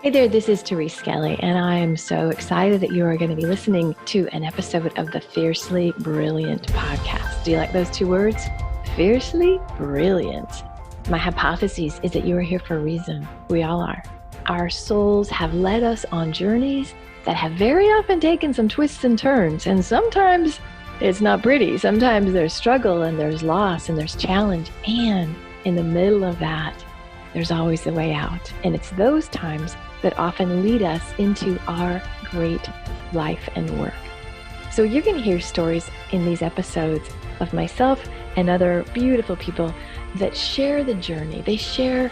Hey there, this is Therese Skelly, and I am so excited that you are going to be listening to an episode of the Fiercely Brilliant podcast. Do you like those two words? Fiercely Brilliant. My hypothesis is that you are here for a reason. We all are. Our souls have led us on journeys that have very often taken some twists and turns, and sometimes it's not pretty. Sometimes there's struggle and there's loss and there's challenge, and in the middle of that, there's always a way out. And it's those times that often lead us into our great life and work. So you're going to hear stories in these episodes of myself and other beautiful people that share the journey. They share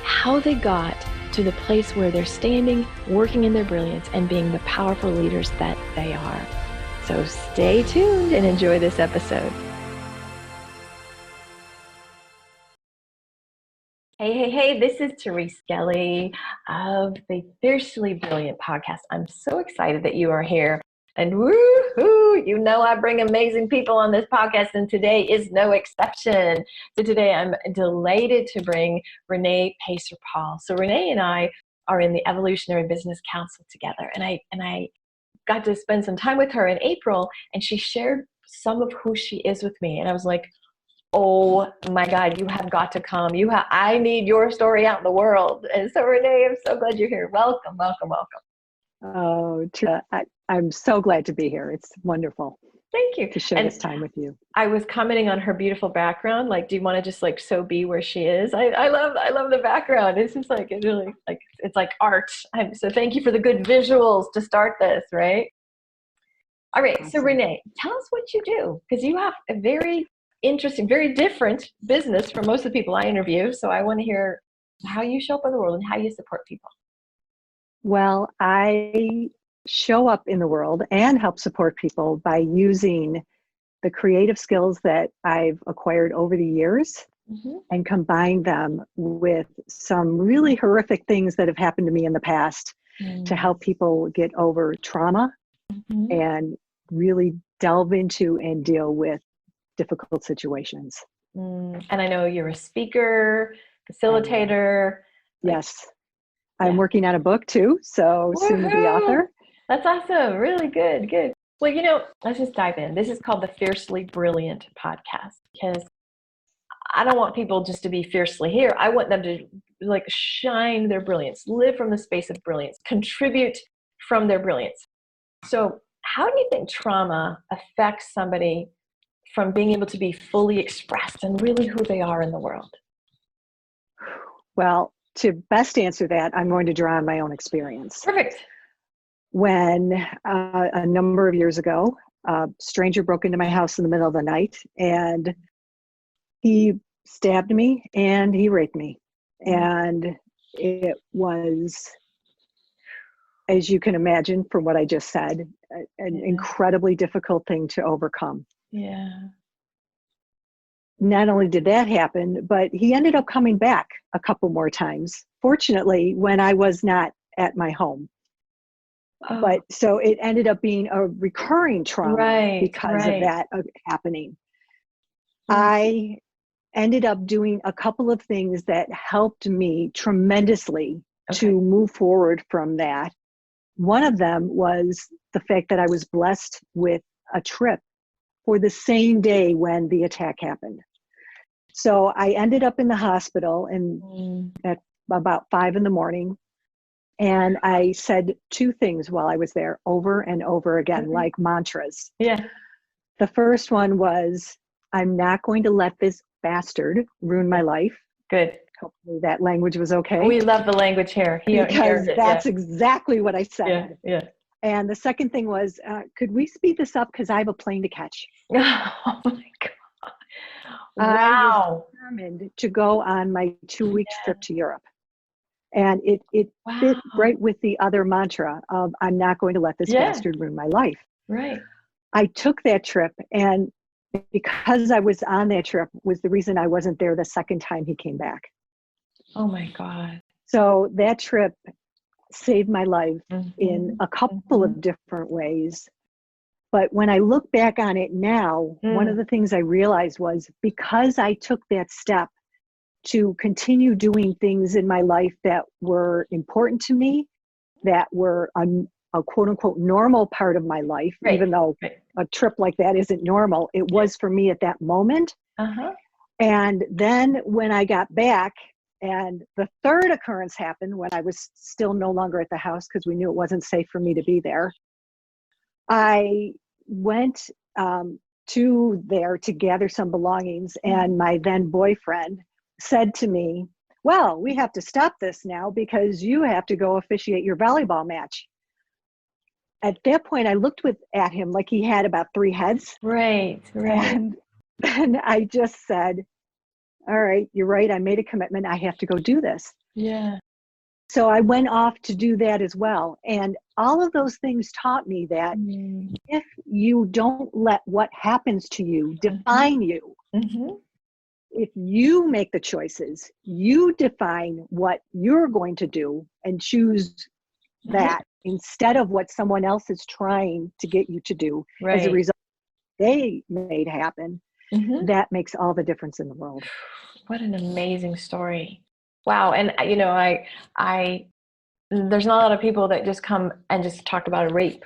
how they got to the place where they're standing, working in their brilliance, and being the powerful leaders that they are. So stay tuned and enjoy this episode. Hey, this is Therese Skelly of the Fiercely Brilliant podcast. I'm so excited that you are here. And woohoo, you know I bring amazing people on this podcast, and today is no exception. So today I'm delighted to bring Renee Paser-Paull. So Renee and I are in the Evolutionary Business Council together, and I got to spend some time with her in April, and she shared some of who she is with me. And I was like, oh my God, you have got to come. I need your story out in the world. And so Renee, I'm so glad you're here. Welcome. Oh, I'm so glad to be here. It's wonderful. Thank you. To share this time with you. I was commenting on her beautiful background. Like, do you want to just like so be where she is? I love the background. It's just like, it's really like, it's like art. So thank you for the good visuals to start this, right? All right. Awesome. So Renee, tell us what you do, because you have a very interesting, very different business from most of the people I interview. So I want to hear how you show up in the world and how you support people. Well, I show up in the world and help support people by using the creative skills that I've acquired over the years and combine them with some really horrific things that have happened to me in the past to help people get over trauma and really delve into and deal with difficult situations. And I know you're a speaker, facilitator. Yes. I'm working on a book too, so soon to be author. That's awesome. Really good. Well, let's just dive in. This is called the Fiercely Brilliant podcast, because I don't want people just to be fiercely here. I want them to like shine their brilliance, live from the space of brilliance, contribute from their brilliance. So how do you think trauma affects somebody from being able to be fully expressed and really who they are in the world? Well, to best answer that, I'm going to draw on my own experience. Perfect. When a number of years ago, a stranger broke into my house in the middle of the night, and he stabbed me and he raped me. And it was, as you can imagine from what I just said, an incredibly difficult thing to overcome. Yeah. Not only did that happen, but he ended up coming back a couple more times, fortunately, when I was not at my home. Oh. But so it ended up being a recurring trauma because of that happening. I ended up doing a couple of things that helped me tremendously to move forward from that. One of them was the fact that I was blessed with a trip for the same day when the attack happened. So I ended up in the hospital at about 5 a.m. and I said two things while I was there over and over again, like mantras. Yeah. The first one was, I'm not going to let this bastard ruin my life. Good. Hopefully that language was okay. We love the language here. Because that's exactly what I said. Yeah. And the second thing was, could we speed this up? Because I have a plane to catch. Oh my God. Wow. I was determined to go on my 2-week trip to Europe. And it fit right with the other mantra of, I'm not going to let this bastard ruin my life. Right. I took that trip, and because I was on that trip was the reason I wasn't there the second time he came back. Oh my God. So that trip saved my life in a couple of different ways. But when I look back on it now, one of the things I realized was because I took that step to continue doing things in my life that were important to me, that were a quote unquote normal part of my life, Right. even though a trip like that isn't normal. It was for me at that moment. Uh-huh. And then when I got back, and the third occurrence happened when I was still no longer at the house because we knew it wasn't safe for me to be there. I went to there to gather some belongings, and my then boyfriend said to me, well, we have to stop this now because you have to go officiate your volleyball match. At that point, I looked at him like he had about 3 heads. Right. And I just said, all right, you're right. I made a commitment. I have to go do this. Yeah. So I went off to do that as well. And all of those things taught me that if you don't let what happens to you define you, if you make the choices, you define what you're going to do and choose that instead of what someone else is trying to get you to do as a result they made happen, that makes all the difference in the world. What an amazing story. Wow. And you know, I there's not a lot of people that just come and just talk about a rape.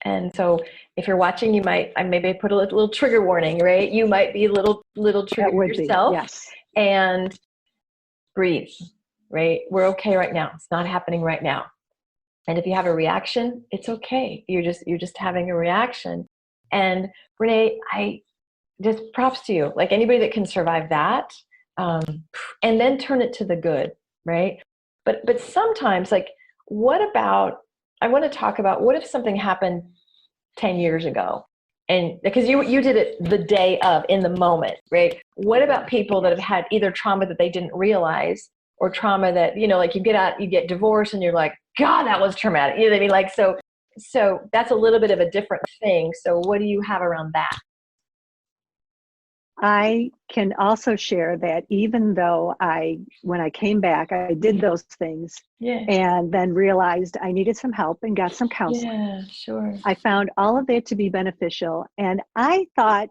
And so if you're watching, you might, I maybe put a little trigger warning, right? You might be a little triggered yourself. Yes. And breathe, right? We're okay right now. It's not happening right now. And if you have a reaction, it's okay. You're just having a reaction. And Renee, I just props to you. Like anybody that can survive that, and then turn it to the good, right? But sometimes, like, what about? I want to talk about what if something happened 10 years ago, and because you did it the day of, in the moment, right? What about people that have had either trauma that they didn't realize, or trauma that, you know, like you get divorced and you're like, God, that was traumatic. You know what I mean? Like, so that's a little bit of a different thing. So what do you have around that? I can also share that even though when I came back, I did those things and then realized I needed some help and got some counseling. Yeah, sure. I found all of that to be beneficial. And I thought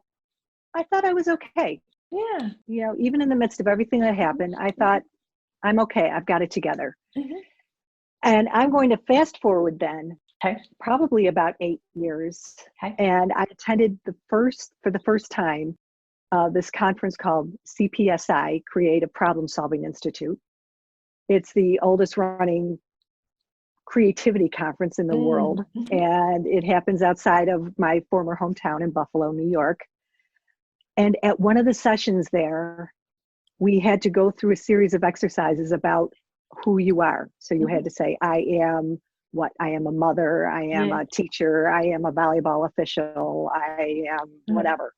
I was okay. Yeah. You know, even in the midst of everything that happened, I thought, I'm okay. I've got it together. And I'm going to fast forward then, probably about 8 years. And I attended for the first time, this conference called CPSI, Creative Problem Solving Institute. It's the oldest running creativity conference in the world. And it happens outside of my former hometown in Buffalo, New York. And at one of the sessions there, we had to go through a series of exercises about who you are. So you had to say, I am what? I am a mother, I am a teacher, I am a volleyball official, I am whatever.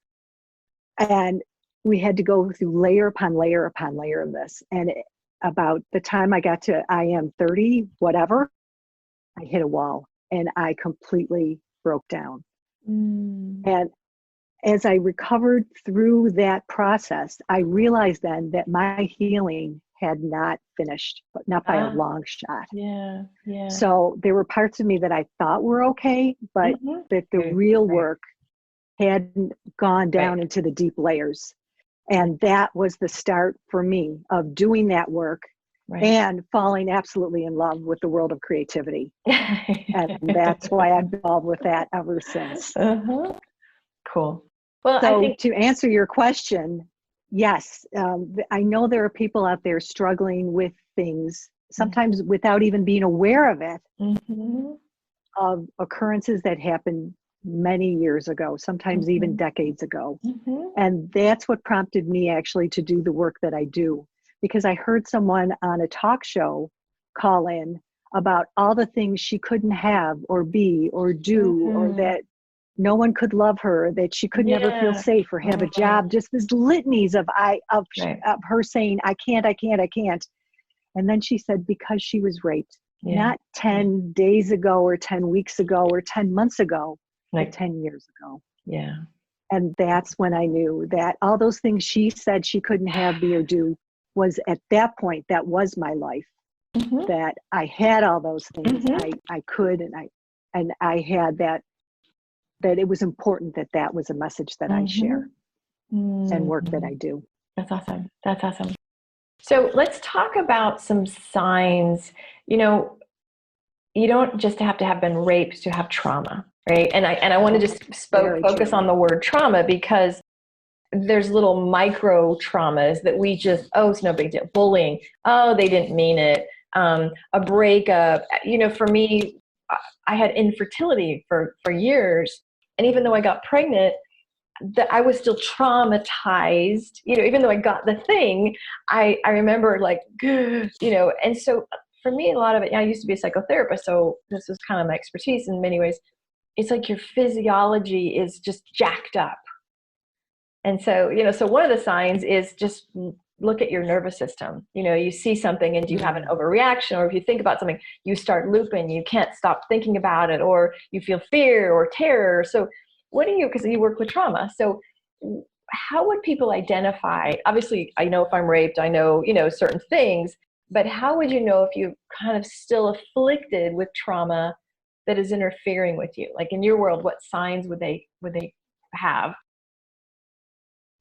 And we had to go through layer upon layer upon layer of this. And about the time I got to I am 30, whatever, I hit a wall and I completely broke down. And as I recovered through that process, I realized then that my healing had not finished, but not by a long shot. So there were parts of me that I thought were okay, but that the real work hadn't gone down into the deep layers. And that was the start for me of doing that work and falling absolutely in love with the world of creativity. And that's why I've been involved with that ever since. Cool. Well, so I think to answer your question, yes, I know there are people out there struggling with things, sometimes without even being aware of it, of occurrences that happened many years ago, sometimes even decades ago. And that's what prompted me actually to do the work that I do, because I heard someone on a talk show call in about all the things she couldn't have or be or do, or that no one could love her, that she could never feel safe or have a job, just this litanies of her saying, I can't. And then she said, because she was raped, not 10 days ago or 10 weeks ago or 10 months ago, but 10 years ago. And that's when I knew that all those things she said she couldn't have, be, or do was at that point, that was my life, that I had all those things I could, and I had that it was important that was a message that I share and work that I do. That's awesome. That's awesome. So let's talk about some signs. You know, you don't just have to have been raped to have trauma, right? And I want to just focus on the word trauma, because there's little micro traumas that we just, oh, it's no big deal. Bullying, oh, they didn't mean it. A breakup. You know, for me, I had infertility for years, and even though I got pregnant, that I was still traumatized. You know, even though I got the thing, I remember, like, you know. And so for me, a lot of it, I used to be a psychotherapist, so this is kind of my expertise in many ways. It's like your physiology is just jacked up. And so, you know, so one of the signs is just look at your nervous system. You know, you see something and you have an overreaction, or if you think about something, you start looping, you can't stop thinking about it, or you feel fear or terror. So what do you, because you work with trauma, so how would people identify? Obviously, I know if I'm raped, I know, you know, certain things, but how would you know if you're kind of still afflicted with trauma that is interfering with you? Like in your world, what signs would they have?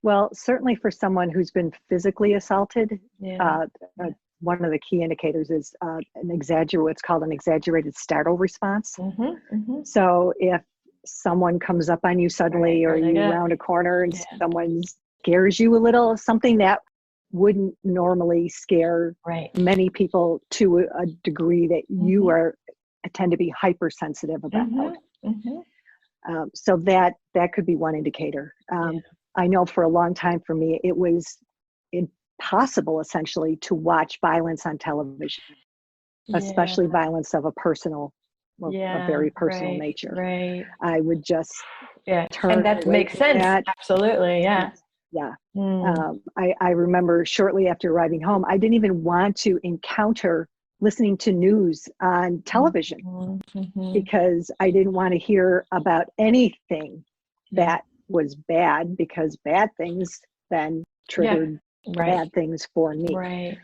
Well, certainly for someone who's been physically assaulted, one of the key indicators is what's called an exaggerated startle response. So if someone comes up on you suddenly, or you round a corner and someone scares you a little, something that wouldn't normally scare many people to a degree that you tend to be hypersensitive about. So that could be one indicator. I know for a long time for me, it was impossible essentially to watch violence on television, especially violence of a very personal nature. I would just turn and that away makes from sense. that. Absolutely. I remember shortly after arriving home, I didn't even want to encounter listening to news on television because I didn't want to hear about anything that was bad, because bad things then triggered bad things for me.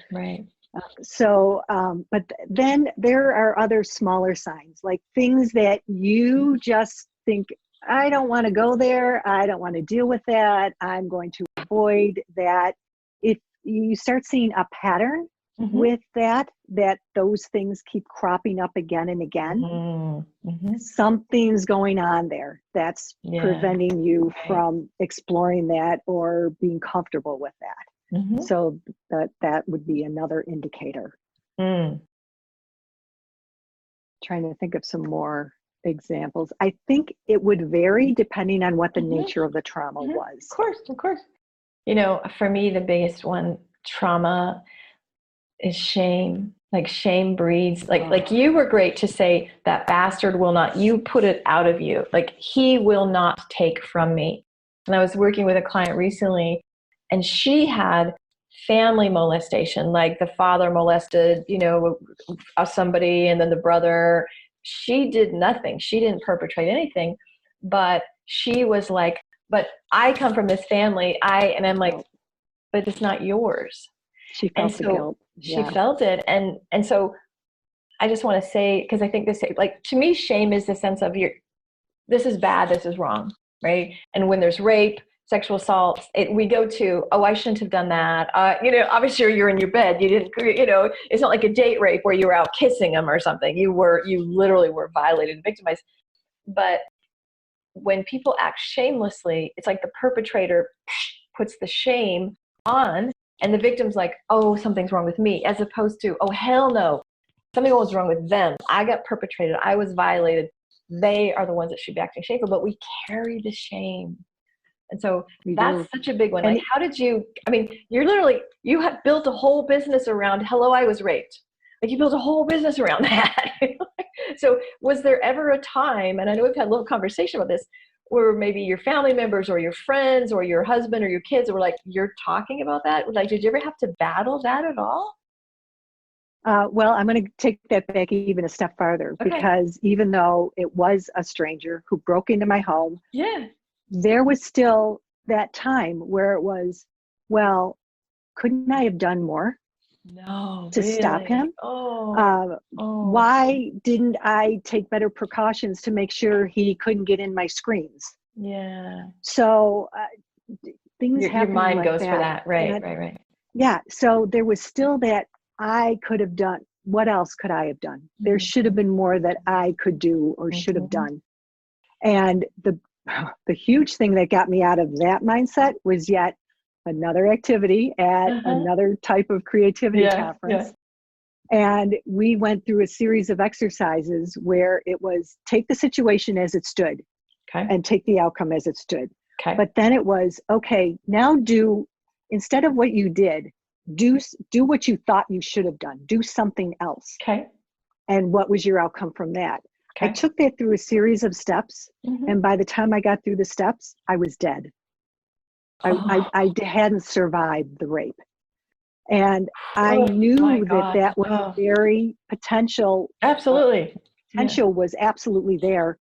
So, but then there are other smaller signs, like things that you just think, I don't want to go there. I don't want to deal with that. I'm going to avoid that. If you start seeing a pattern with that those things keep cropping up again and again, something's going on there that's preventing you from exploring that or being comfortable with that. So that would be another indicator. Trying to think of some more examples. I think it would vary depending on what the nature of the trauma was. Of course. You know, for me, the biggest one, trauma, is shame. Like shame breeds, like you were great to say, that bastard will not, you put it out of you. Like, he will not take from me. And I was working with a client recently, and she had family molestation, like the father molested, you know, somebody, and then the brother. She did nothing. She didn't perpetrate anything, but she was like, but I come from this family. And I'm like, but it's not yours. She felt the guilt. She felt it. And so I just want to say, because I think this, like, to me, shame is the sense of this is bad, this is wrong, right? And when there's rape, sexual assault, we go to, oh, I shouldn't have done that. You know, obviously you're in your bed. You didn't, you know, it's not like a date rape where you were out kissing him or something. You literally were violated and victimized. But when people act shamelessly, it's like the perpetrator puts the shame on, and the victim's like, oh, something's wrong with me, as opposed to, oh, hell no, something was wrong with them. I got perpetrated. I was violated. They are the ones that should be acting shameful, but we carry the shame. And so that's such a big one. Like, how did you, I mean, you have built a whole business around, hello, I was raped. Like, you built a whole business around that. So was there ever a time, and I know we've had a little conversation about this, where maybe your family members or your friends or your husband or your kids were like, you're talking about that? Like, did you ever have to battle that at all? Well, I'm going to take that back even a step farther, because even though it was a stranger who broke into my home, there was still that time where it was, well, couldn't I have done more to stop him? Why didn't I take better precautions to make sure he couldn't get in my screens? Yeah. So things your mind like goes that. for that. Right. yeah, so there was still that I could have done. What else could I have done? There should have been more that I could do or should have done. And the huge thing that got me out of that mindset was yet another activity at another type of creativity conference. And we went through a series of exercises where it was take the situation as it stood and take the outcome as it stood. But then it was, okay, now instead of what you did, do what you thought you should have done. Do something else. And what was your outcome from that? I took that through a series of steps. And by the time I got through the steps, I was dead. I hadn't survived the rape. And I knew that was very potential. Absolutely. Potential was absolutely there,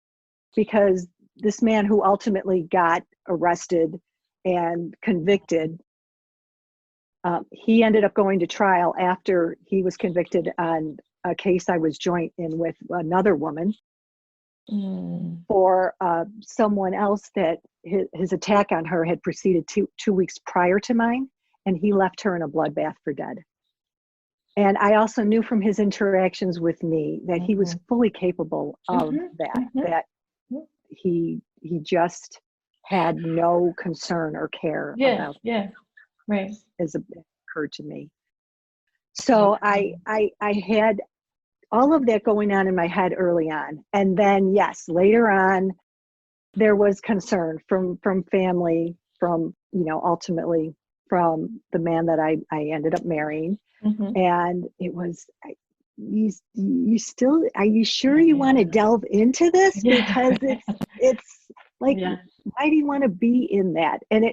because this man who ultimately got arrested and convicted, he ended up going to trial after he was convicted on a case I was joint in with another woman for someone else that his attack on her had proceeded two weeks prior to mine, and he left her in a bloodbath for dead. And I also knew from his interactions with me that he was fully capable of that he just had no concern or care about right as it occurred to me. So I had all of that going on in my head early on. And then, yes, later on, there was concern from family, from, ultimately from the man that I ended up marrying. And it was, you still, are you sure you want to delve into this? Because it's like, why do you want to be in that? And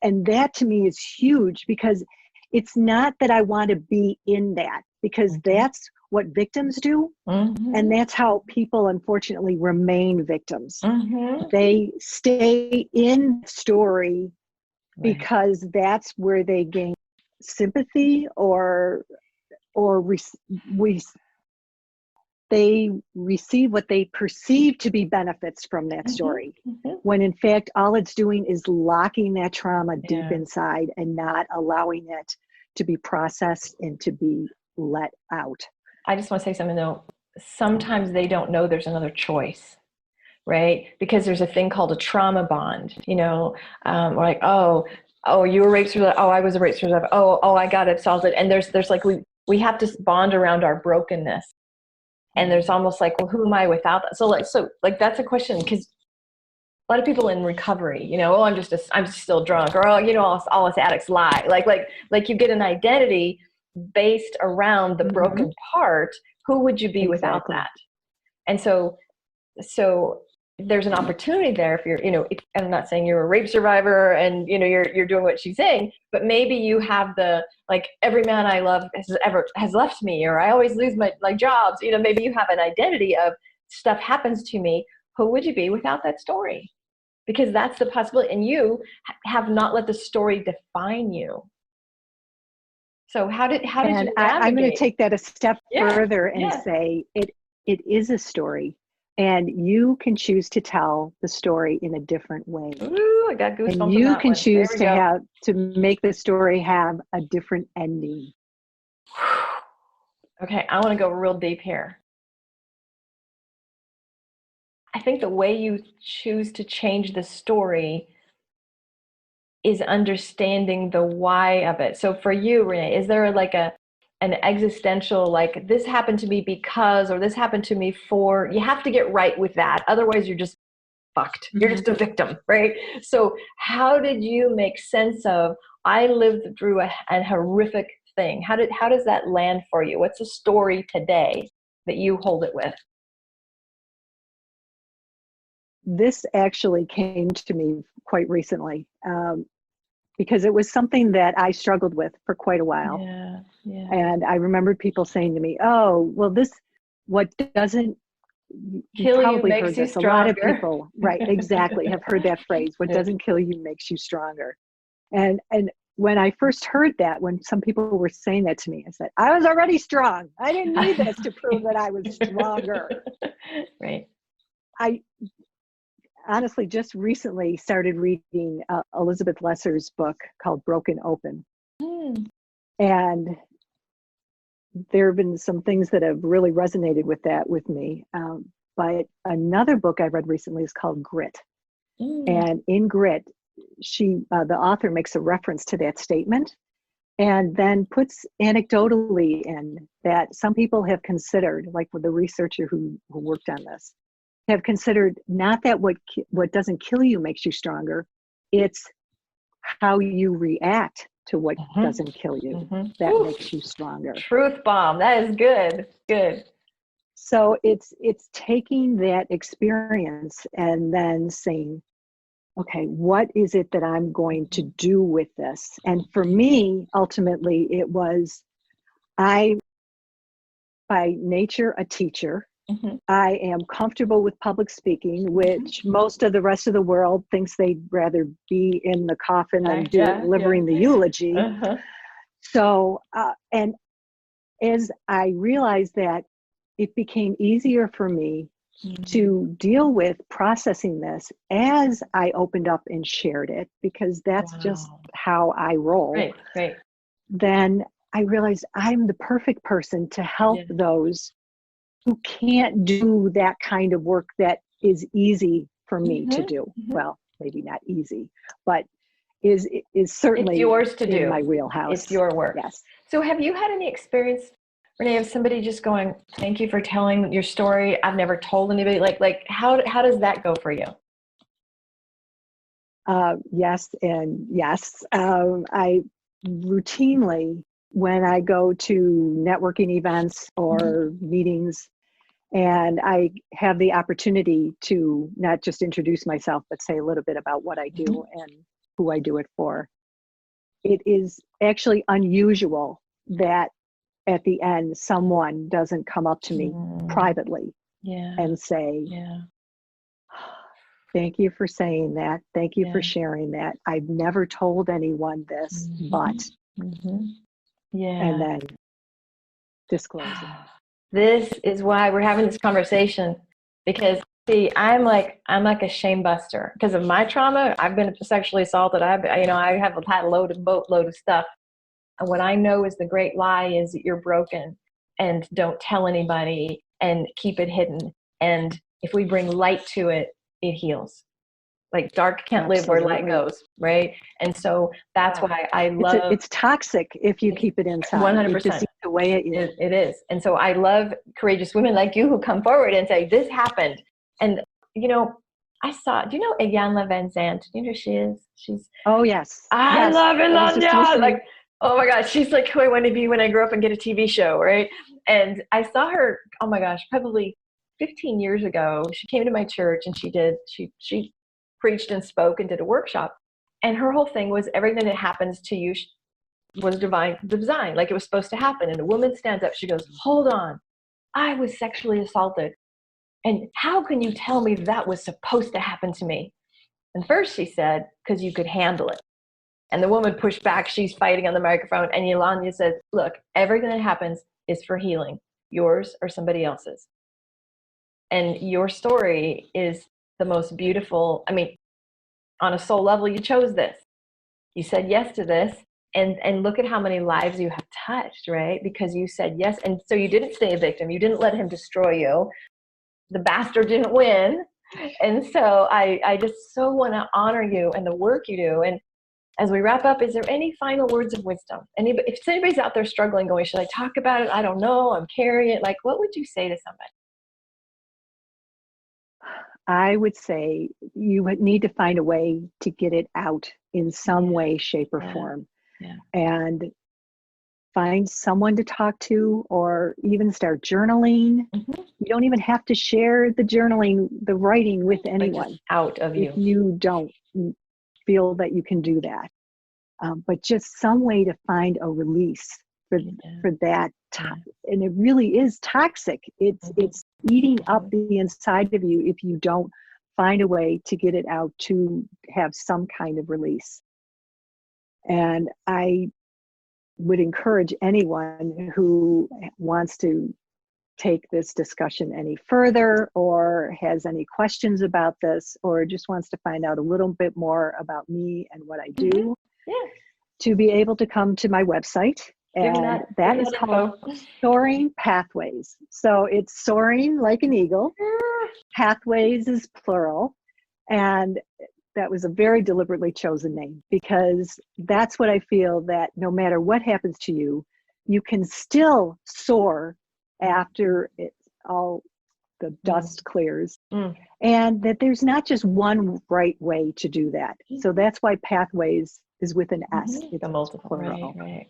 and that to me is huge, because it's not that I want to be in that, because that's what victims do. And that's how people unfortunately remain victims. They stay in story because that's where they gain sympathy or they receive what they perceive to be benefits from that story, when in fact all it's doing is locking that trauma deep inside and not allowing it to be processed and to be let out. I just want to say something though. Sometimes they don't know there's another choice, right? Because there's a thing called a trauma bond, or like, oh, you were raped, oh, I was a rape survivor, oh, I got assaulted. And there's like, we have to bond around our brokenness. And there's almost like, well, who am I without that? So that's a question, because a lot of people in recovery, I'm just still drunk, or all us addicts lie. Like you get an identity based around the broken part. Who would you be without that? And so there's an opportunity there if you're, I'm not saying you're a rape survivor and, you're doing what she's saying, but maybe you have every man I love has left me, or I always lose my jobs. Maybe you have an identity of stuff happens to me. Who would you be without that story? Because that's the possibility. And you have not let the story define you. So how did you navigate? I'm going to take that a step further and say it is a story. And you can choose to tell the story in a different way. Ooh, I got goosebumps. And you can choose to make the story have a different ending. Okay, I want to go real deep here. I think the way you choose to change the story is understanding the why of it. So for you, Renee, is there an existential, this happened to me because, or this happened to me for, you have to get right with that. Otherwise you're just fucked. You're just a victim, right? So how did you make sense of, I lived through a horrific thing. How does that land for you? What's the story today that you hold it with? This actually came to me quite recently. Because it was something that I struggled with for quite a while. And I remember people saying to me, oh, well, what doesn't kill you makes you stronger. A lot of people, right, exactly, have heard that phrase. What doesn't kill you makes you stronger. And when I first heard that, when some people were saying that to me, I said, I was already strong. I didn't need this to prove that I was stronger. Right. I honestly just recently started reading Elizabeth Lesser's book called Broken Open. Mm. And there have been some things that have really resonated with that with me. But another book I read recently is called Grit. Mm. And in Grit, the author makes a reference to that statement and then puts anecdotally in that some people have considered, like with the researcher who worked on this, have considered not that what doesn't kill you makes you stronger, it's how you react to what doesn't kill you that Oof. makes you stronger. Truth bomb. That is good. Good. So it's taking that experience and then saying, okay, what is it that I'm going to do with this? And for me, ultimately, it was by nature, a teacher. I am comfortable with public speaking, which most of the rest of the world thinks they'd rather be in the coffin than delivering the eulogy. So, and as I realized that, it became easier for me to deal with processing this as I opened up and shared it, because that's just how I roll. Right. Then I realized I'm the perfect person to help those who can't do that kind of work that is easy for me to do. Well, maybe not easy, but is certainly it's yours to in do. my wheelhouse. It's your work. Yes. So have you had any experience, Renee, of somebody just going, thank you for telling your story. I've never told anybody. Like how does that go for you? Yes and yes. I routinely, when I go to networking events or meetings, and I have the opportunity to not just introduce myself, but say a little bit about what I do and who I do it for. It is actually unusual that at the end, someone doesn't come up to me privately and say, thank you for saying that. Thank you for sharing that. I've never told anyone this, but, and then disclosing. This is why we're having this conversation, because see, I'm like a shame buster because of my trauma. I've been sexually assaulted. I have had a boatload of stuff. And what I know is the great lie is that you're broken and don't tell anybody and keep it hidden. And if we bring light to it, it heals. Like dark can't live where light goes, right? And so that's why I love it's toxic if you keep it inside. 100%. It's just the way it is. It is. And so I love courageous women like you who come forward and say, this happened. And, I saw, do you know Iyanla Van Zandt? Do you know who she is? Oh, yes. I love Iyanla. Like, oh my gosh, she's like who I want to be when I grow up and get a TV show, right? And I saw her, oh my gosh, probably 15 years ago. She came to my church and she preached and spoke and did a workshop. And her whole thing was everything that happens to you was divine design, like it was supposed to happen. And a woman stands up, she goes, hold on, I was sexually assaulted. And how can you tell me that was supposed to happen to me? And first she said, because you could handle it. And the woman pushed back, she's fighting on the microphone. And Yolanda says, look, everything that happens is for healing, yours or somebody else's. And your story is the most beautiful. I mean, on a soul level, you chose this. You said yes to this. And look at how many lives you have touched, right? Because you said yes. And so you didn't stay a victim. You didn't let him destroy you. The bastard didn't win. And so I just so want to honor you and the work you do. And as we wrap up, is there any final words of wisdom? If anybody's out there struggling, going, should I talk about it? I don't know. I'm carrying it. Like, what would you say to somebody? I would say you would need to find a way to get it out in some way, shape, or form. And find someone to talk to, or even start journaling. You don't even have to share the journaling, the writing with anyone. Just out of you. If you don't feel that you can do that. But just some way to find a release for that time. And it really is toxic. It's eating up the inside of you if you don't find a way to get it out, to have some kind of release. And I would encourage anyone who wants to take this discussion any further, or has any questions about this, or just wants to find out a little bit more about me and what I do, to be able to come to my website. And that is called Soaring Pathways. So it's soaring like an eagle. Pathways is plural. And that was a very deliberately chosen name, because that's what I feel, that no matter what happens to you, you can still soar after all the dust clears. And that there's not just one right way to do that. So that's why Pathways is with an S. It's the multiple, plural. Right.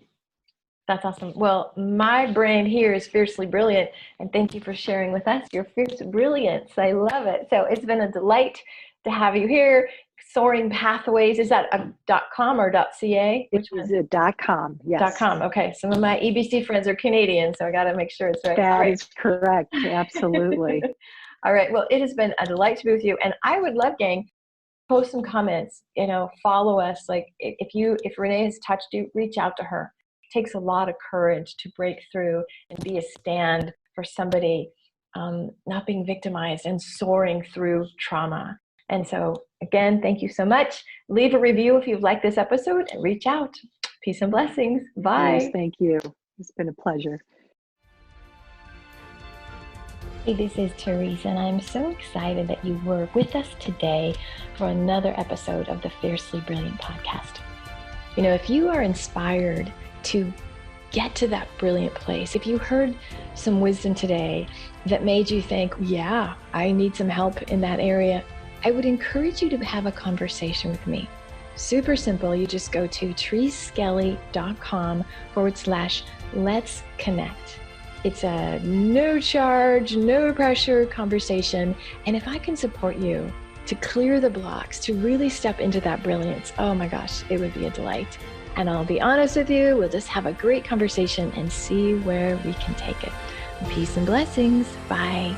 That's awesome. Well, my brand here is Fiercely Brilliant, and thank you for sharing with us your fierce brilliance. I love it. So it's been a delight to have you here. Soaring Pathways, is that a .com or .ca? Which was a .com, yes. .com, okay. Some of my EBC friends are Canadian, so I got to make sure it's right. That is correct, absolutely. All right, well, it has been a delight to be with you, and I would love, gang, post some comments, follow us. Like if Renee has touched you, reach out to her. It takes a lot of courage to break through and be a stand for somebody not being victimized and soaring through trauma. And so again, thank you so much. Leave a review if you've liked this episode and reach out. Peace and blessings. Bye. Yes, thank you. It's been a pleasure. Hey, this is Therese, and I'm so excited that you were with us today for another episode of the Fiercely Brilliant podcast. If you are inspired to get to that brilliant place, if you heard some wisdom today that made you think, yeah, I need some help in that area, I would encourage you to have a conversation with me. Super simple. You just go to thereseskelly.com/let's connect. It's a no charge, no pressure conversation. And if I can support you to clear the blocks, to really step into that brilliance, oh my gosh, it would be a delight. And I'll be honest with you, we'll just have a great conversation and see where we can take it. Peace and blessings. Bye.